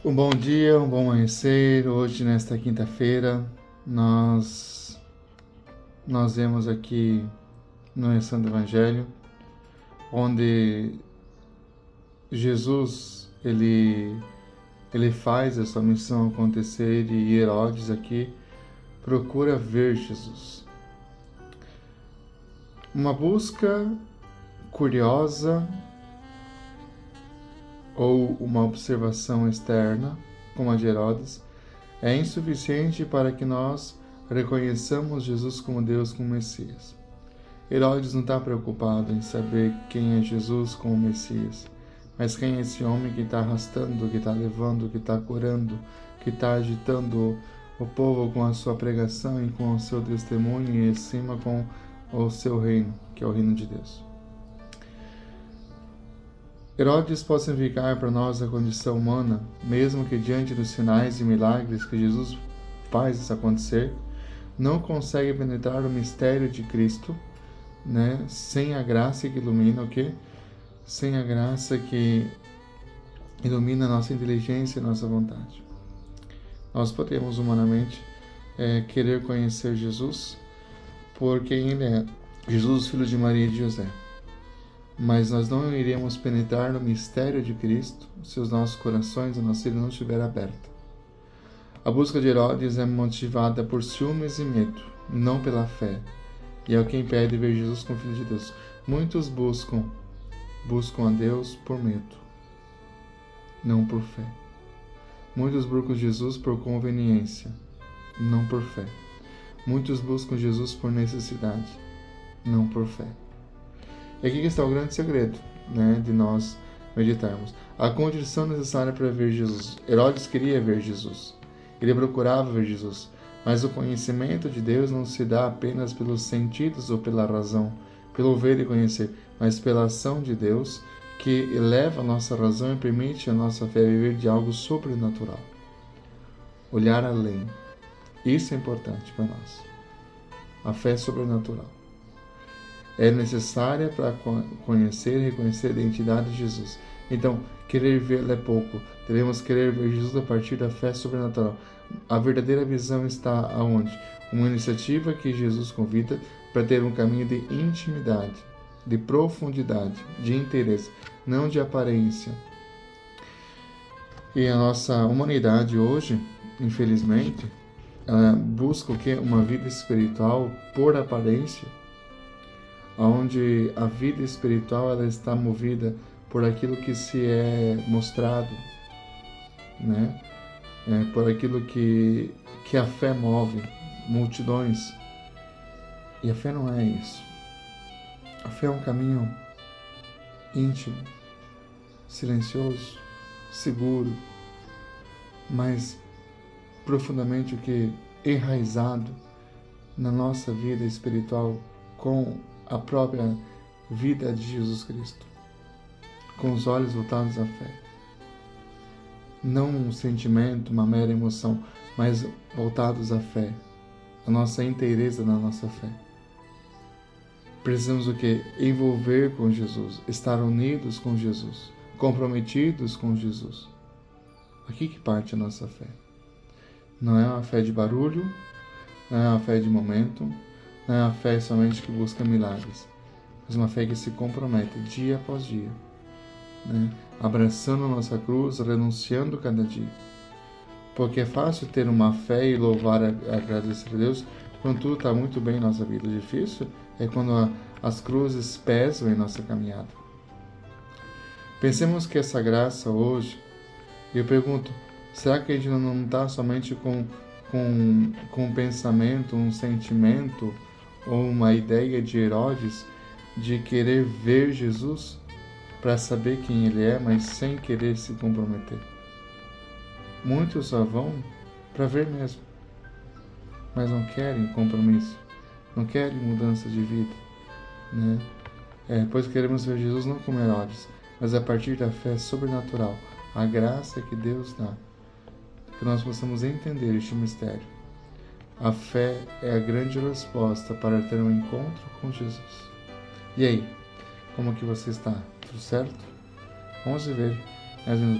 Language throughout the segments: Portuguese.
Um bom dia, um bom amanhecer. Hoje, nesta quinta-feira, nós vemos aqui no Santo Evangelho, onde Jesus ele faz essa missão acontecer e Herodes aqui procura ver Jesus. Uma busca curiosa ou uma observação externa, como a de Herodes, é insuficiente para que nós reconheçamos Jesus como Deus, como Messias. Herodes não está preocupado em saber quem é Jesus como Messias, mas quem é esse homem que está arrastando, que está levando, que está curando, que está agitando o povo com a sua pregação e com o seu testemunho e em cima com o seu reino, que é o reino de Deus. Herodes pode significar para nós a condição humana, mesmo que diante dos sinais e milagres que Jesus faz acontecer, não consegue penetrar o mistério de Cristo, né? Sem a graça que ilumina o quê? Sem a graça que ilumina a nossa inteligência e a nossa vontade. Nós podemos humanamente querer conhecer Jesus por quem Ele é, Jesus, filho de Maria e de José. Mas nós não iremos penetrar no mistério de Cristo se os nossos corações, a nossa ilha não estiver aberta. A busca de Herodes é motivada por ciúmes e medo, não pela fé. E é o que impede ver Jesus como Filho de Deus. Muitos buscam a Deus por medo, não por fé. Muitos buscam Jesus por conveniência, não por fé. Muitos buscam Jesus por necessidade, não por fé. E aqui que está o grande segredo, né, de nós meditarmos. A condição necessária para ver Jesus. Herodes queria ver Jesus. Ele procurava ver Jesus. Mas o conhecimento de Deus não se dá apenas pelos sentidos ou pela razão, pelo ver e conhecer, mas pela ação de Deus que eleva a nossa razão e permite a nossa fé viver de algo sobrenatural. Olhar além. Isso é importante para nós. A fé sobrenatural é necessária para conhecer e reconhecer a identidade de Jesus. Então, querer vê-lo é pouco. Devemos querer ver Jesus a partir da fé sobrenatural. A verdadeira visão está aonde? Uma iniciativa que Jesus convida para ter um caminho de intimidade, de profundidade, de interesse, não de aparência. E a nossa humanidade hoje, infelizmente, ela busca o quê? Uma vida espiritual por aparência, onde a vida espiritual ela está movida por aquilo que se é mostrado, né? Por aquilo que a fé move multidões. E a fé não é isso. A fé é um caminho íntimo, silencioso, seguro, mas profundamente o que enraizado na nossa vida espiritual com a própria vida de Jesus Cristo, com os olhos voltados à fé. Não um sentimento, uma mera emoção, mas voltados à fé, a nossa inteireza na nossa fé. Precisamos o quê? Envolver com Jesus, estar unidos com Jesus, comprometidos com Jesus. Aqui que parte a nossa fé. Não é uma fé de barulho, não é uma fé de momento, não é uma fé somente que busca milagres, mas uma fé que se compromete dia após dia, né? Abraçando a nossa cruz, renunciando cada dia. Porque é fácil ter uma fé e louvar e agradecer a Deus quando tudo está muito bem em nossa vida. Difícil é quando as cruzes pesam em nossa caminhada. Pensemos que essa graça hoje, eu pergunto, será que a gente não está somente com um pensamento, um sentimento ou uma ideia de Herodes de querer ver Jesus para saber quem Ele é, mas sem querer se comprometer? Muitos só vão para ver mesmo, mas não querem compromisso, não querem mudança de vida, né? Pois queremos ver Jesus não como Herodes, mas a partir da fé sobrenatural, a graça que Deus dá, que nós possamos entender este mistério. A fé é a grande resposta para ter um encontro com Jesus. E aí, como que você está? Tudo certo? Vamos ver.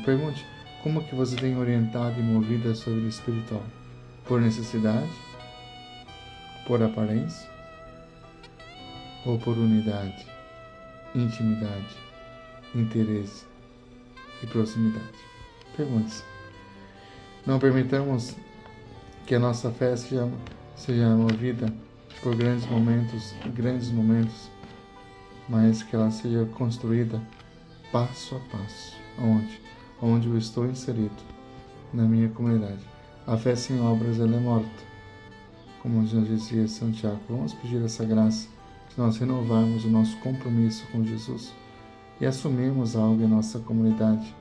Pergunte, Como que você tem orientado e movido a sua vida espiritual? Por necessidade? Por aparência? Ou por unidade, intimidade, interesse e proximidade? Pergunte-se. Não permitamos que a nossa fé seja movida por grandes momentos, mas que ela seja construída passo a passo, onde eu estou inserido, na minha comunidade. A fé sem obras, ela é morta, como já dizia Santiago. Vamos pedir essa graça de nós renovarmos o nosso compromisso com Jesus e assumirmos algo em nossa comunidade,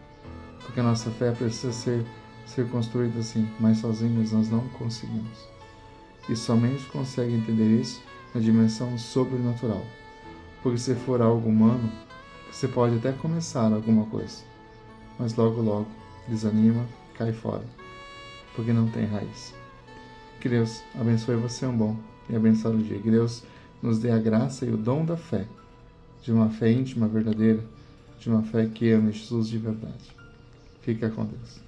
porque a nossa fé precisa ser construída assim, mas sozinhos nós não conseguimos. E somente consegue entender isso na dimensão sobrenatural, porque se for algo humano, você pode até começar alguma coisa, mas logo desanima, cai fora, porque não tem raiz. Que Deus abençoe você um bom e abençoado dia. Que Deus nos dê a graça e o dom da fé, de uma fé íntima, verdadeira, de uma fé que ama Jesus de verdade. Fica com Deus.